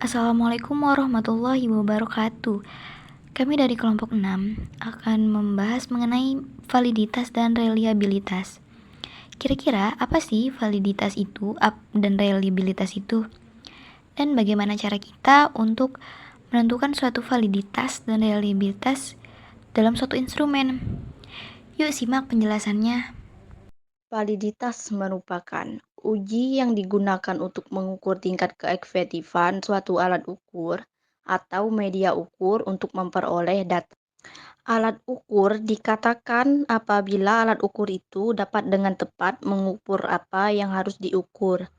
Assalamualaikum warahmatullahi wabarakatuh. Kami dari kelompok 6 akan membahas mengenai validitas dan reliabilitas. Kira-kira apa sih validitas itu dan reliabilitas itu? Dan bagaimana cara kita untuk menentukan suatu validitas dan reliabilitas dalam suatu instrumen? Yuk simak penjelasannya. Validitas merupakan uji yang digunakan untuk mengukur tingkat keefektifan suatu alat ukur atau media ukur untuk memperoleh data. Alat ukur dikatakan apabila alat ukur itu dapat dengan tepat mengukur apa yang harus diukur.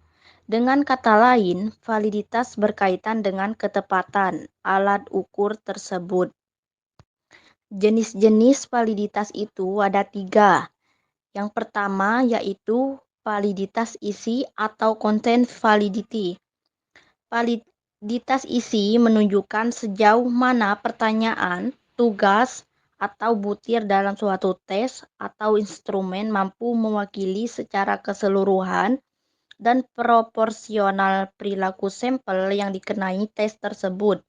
Dengan kata lain, validitas berkaitan dengan ketepatan alat ukur tersebut. Jenis-jenis validitas itu ada 3. Yang pertama yaitu validitas isi atau content validity. Validitas isi menunjukkan sejauh mana pertanyaan, tugas, atau butir dalam suatu tes atau instrumen mampu mewakili secara keseluruhan dan proporsional perilaku sampel yang dikenai tes tersebut.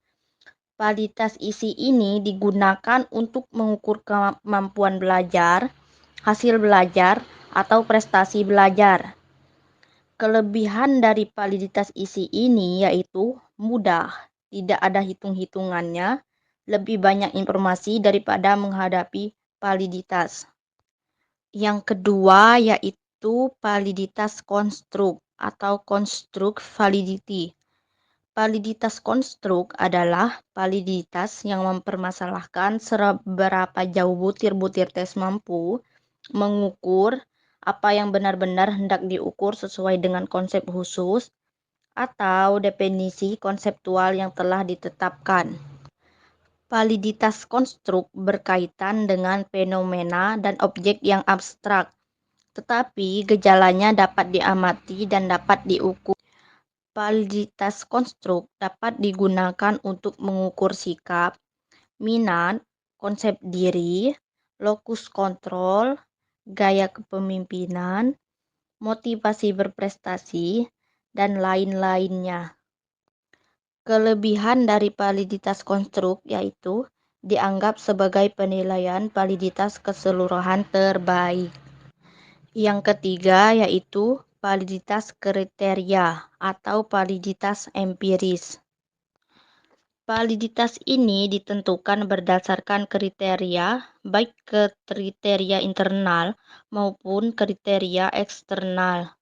Validitas isi ini digunakan untuk mengukur kemampuan belajar, hasil belajar, atau prestasi belajar. Kelebihan dari validitas isi ini yaitu mudah, tidak ada hitung-hitungannya, lebih banyak informasi daripada menghadapi validitas. Yang kedua yaitu validitas konstruk atau construct validity. Validitas konstruk adalah validitas yang mempermasalahkan seberapa jauh butir-butir tes mampu mengukur apa yang benar-benar hendak diukur sesuai dengan konsep khusus atau definisi konseptual yang telah ditetapkan. Validitas konstruk berkaitan dengan fenomena dan objek yang abstrak, tetapi gejalanya dapat diamati dan dapat diukur. Validitas konstruk dapat digunakan untuk mengukur sikap, minat, konsep diri, lokus kontrol, gaya kepemimpinan, motivasi berprestasi, dan lain-lainnya. Kelebihan dari validitas konstruk yaitu dianggap sebagai penilaian validitas keseluruhan terbaik. Yang ketiga yaitu validitas kriteria atau validitas empiris. Validitas ini ditentukan berdasarkan kriteria, baik kriteria internal maupun kriteria eksternal.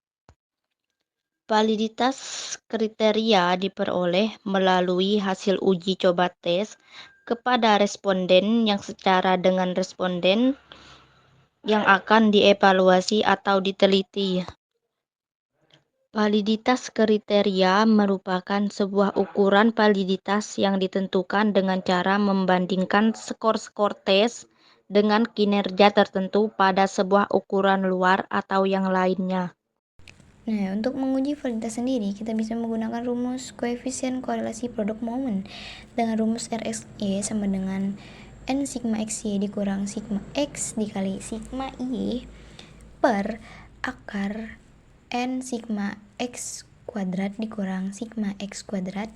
Validitas kriteria diperoleh melalui hasil uji coba tes kepada responden yang secara dengan responden yang akan dievaluasi atau diteliti. Validitas kriteria merupakan sebuah ukuran validitas yang ditentukan dengan cara membandingkan skor-skor tes dengan kinerja tertentu pada sebuah ukuran luar atau yang lainnya. Nah, untuk menguji validitas sendiri, kita bisa menggunakan rumus koefisien korelasi produk momen dengan rumus RSE sama dengan N sigma XY dikurang sigma X dikali sigma Y per akar N sigma X kuadrat dikurang sigma X kuadrat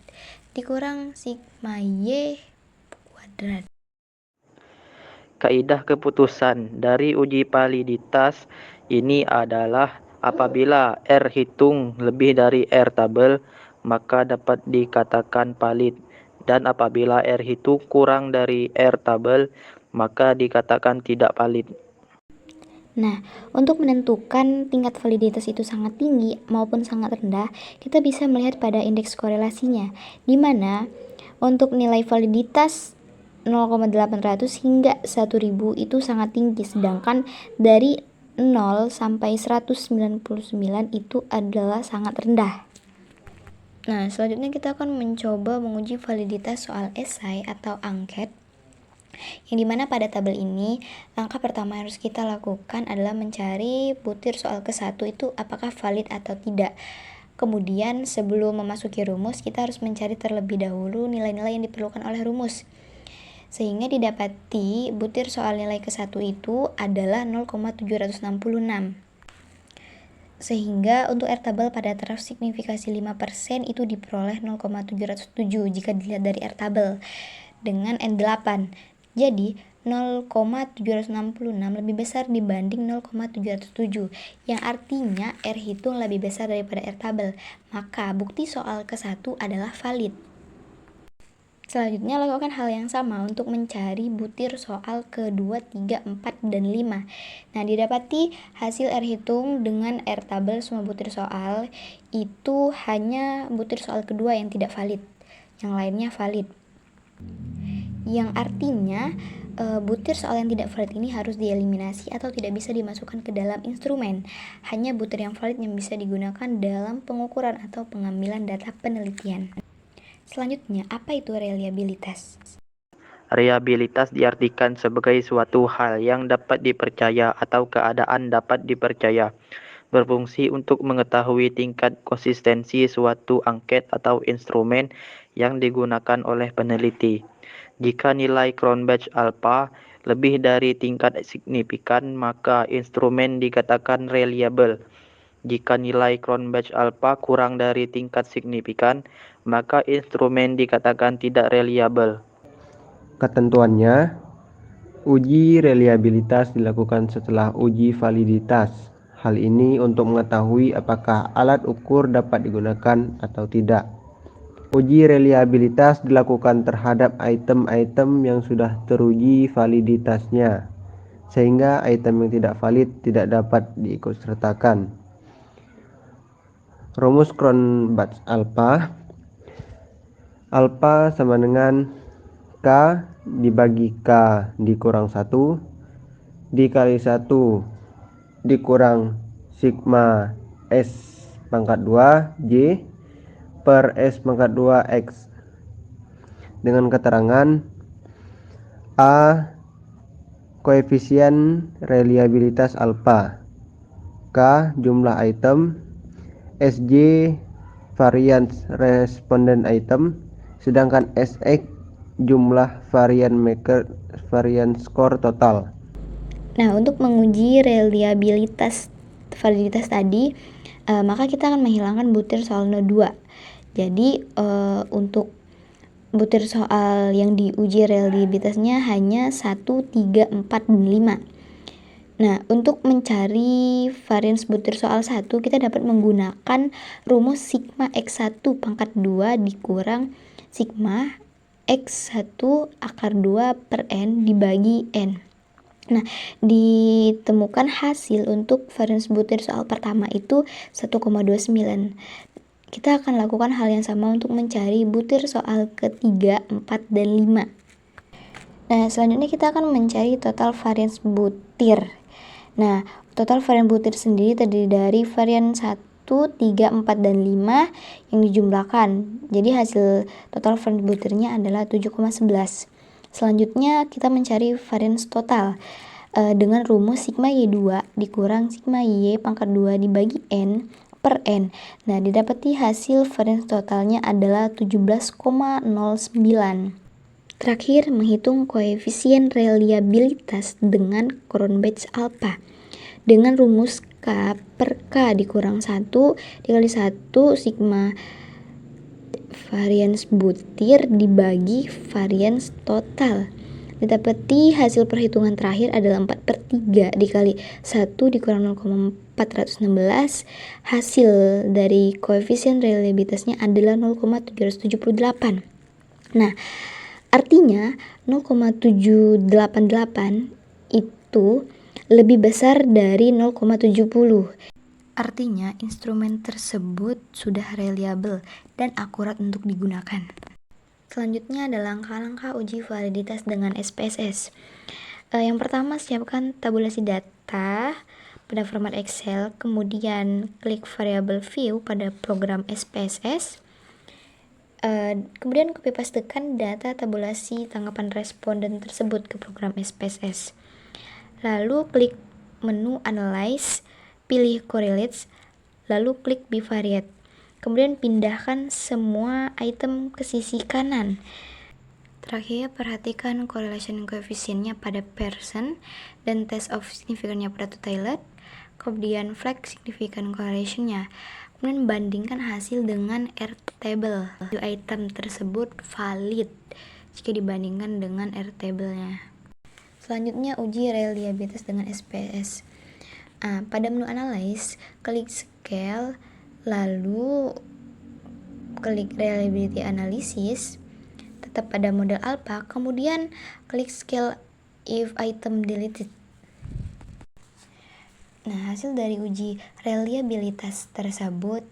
dikurang sigma Y kuadrat. Kaidah keputusan dari uji validitas ini adalah apabila R hitung lebih dari R tabel, maka dapat dikatakan valid. Dan apabila R hitung kurang dari R tabel, maka dikatakan tidak valid. Nah, untuk menentukan tingkat validitas itu sangat tinggi maupun sangat rendah, kita bisa melihat pada indeks korelasinya, di mana untuk nilai validitas 0,800 hingga 1000 itu sangat tinggi, sedangkan dari 0 sampai 199 itu adalah sangat rendah. Nah, selanjutnya kita akan mencoba menguji validitas soal esai atau angket, yang dimana pada tabel ini langkah pertama yang harus kita lakukan adalah mencari butir soal ke-1 itu apakah valid atau tidak. Kemudian sebelum memasuki rumus, kita harus mencari terlebih dahulu nilai-nilai yang diperlukan oleh rumus, sehingga didapati butir soal nilai ke-1 itu adalah 0,766. Sehingga untuk R-tabel pada taraf signifikasi 5% itu diperoleh 0,707 jika dilihat dari R-tabel dengan N8. Jadi 0,766 lebih besar dibanding 0,707, yang artinya R hitung lebih besar daripada R-tabel. Maka bukti soal ke-1 adalah valid. Selanjutnya lakukan hal yang sama untuk mencari butir soal ke-2, 3, 4, dan 5. Nah, didapati hasil R hitung dengan R tabel semua butir soal itu hanya butir soal kedua yang tidak valid. Yang lainnya valid. Yang artinya butir soal yang tidak valid ini harus dieliminasi atau tidak bisa dimasukkan ke dalam instrumen. Hanya butir yang valid yang bisa digunakan dalam pengukuran atau pengambilan data penelitian. Selanjutnya, apa itu reliabilitas? Reliabilitas diartikan sebagai suatu hal yang dapat dipercaya atau keadaan dapat dipercaya, berfungsi untuk mengetahui tingkat konsistensi suatu angket atau instrumen yang digunakan oleh peneliti. Jika nilai Cronbach alpha lebih dari tingkat signifikan, maka instrumen dikatakan reliable. Jika nilai Cronbach alpha kurang dari tingkat signifikan, maka instrumen dikatakan tidak reliable. Ketentuannya, uji reliabilitas dilakukan setelah uji validitas. Hal ini untuk mengetahui apakah alat ukur dapat digunakan atau tidak. Uji reliabilitas dilakukan terhadap item-item yang sudah teruji validitasnya, sehingga item yang tidak valid tidak dapat diikutsertakan. Rumus Cronbach alpha. Alpha sama dengan K dibagi K dikurang 1 dikali 1 dikurang sigma S pangkat 2 J per S pangkat 2 X, dengan keterangan A koefisien reliabilitas alpha, K jumlah item, SJ varians responden item, sedangkan SX jumlah varian skor total. Nah, untuk menguji reliabilitas validitas tadi, maka kita akan menghilangkan butir soal 02. Jadi untuk butir soal yang diuji reliabilitasnya hanya 1, 3, 4, dan 5. Nah, untuk mencari varians butir soal 1, kita dapat menggunakan rumus sigma X1 pangkat 2 dikurang sigma X1 akar 2 per N dibagi N. Nah, ditemukan hasil untuk varians butir soal pertama itu 1,29. Kita akan lakukan hal yang sama untuk mencari butir soal ketiga, 4, dan 5. Nah, selanjutnya kita akan mencari total varians butir. Nah, total varian butir sendiri terdiri dari varian 1, 3, 4, dan 5 yang dijumlahkan. Jadi hasil total varian butirnya adalah 7,11. Selanjutnya kita mencari varians total dengan rumus sigma Y2 dikurang sigma Y pangkat 2 dibagi N per N. Nah, didapati hasil varians totalnya adalah 17,09. Terakhir, menghitung koefisien reliabilitas dengan Cronbach alpha dengan rumus K per K dikurang 1 dikali 1 sigma varians butir dibagi varians total. Didapati hasil perhitungan terakhir adalah 4/3 dikali 1 dikurang 0,416. Hasil dari koefisien reliabilitasnya adalah 0,778. Nah, artinya 0,788 itu lebih besar dari 0,70. Artinya instrumen tersebut sudah reliable dan akurat untuk digunakan. Selanjutnya ada langkah-langkah uji validitas dengan SPSS. Yang pertama, siapkan tabulasi data pada format Excel, kemudian klik variable view pada program SPSS. Kemudian copy pastekan data tabulasi tanggapan responden tersebut ke program SPSS. Lalu klik menu Analyze, pilih Correlates, lalu klik Bivariate. Kemudian pindahkan semua item ke sisi kanan. Terakhir, perhatikan correlation coefficient-nya pada person dan test of significance-nya pada totalet. kemudian flag significant correlation-nya, kemudian bandingkan hasil dengan R table. Item tersebut valid jika dibandingkan dengan R table-nya. Selanjutnya uji reliabilitas dengan SPS. Pada menu analyze, klik scale, lalu klik reliability analysis, tetap pada model alpha, kemudian klik scale if item deleted. Nah, hasil dari uji reliabilitas tersebut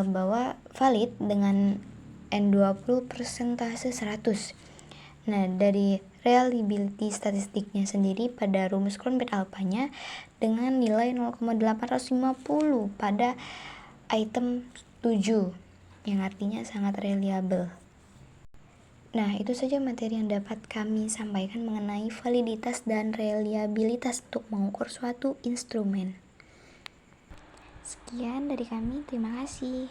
bahwa valid dengan N20 persentase 100. Nah, dari reliability statistiknya sendiri pada rumus Cronbach alpha-nya dengan nilai 0,850 pada item 7, yang artinya sangat reliable. Nah, itu saja materi yang dapat kami sampaikan mengenai validitas dan reliabilitas untuk mengukur suatu instrumen. Sekian dari kami, terima kasih.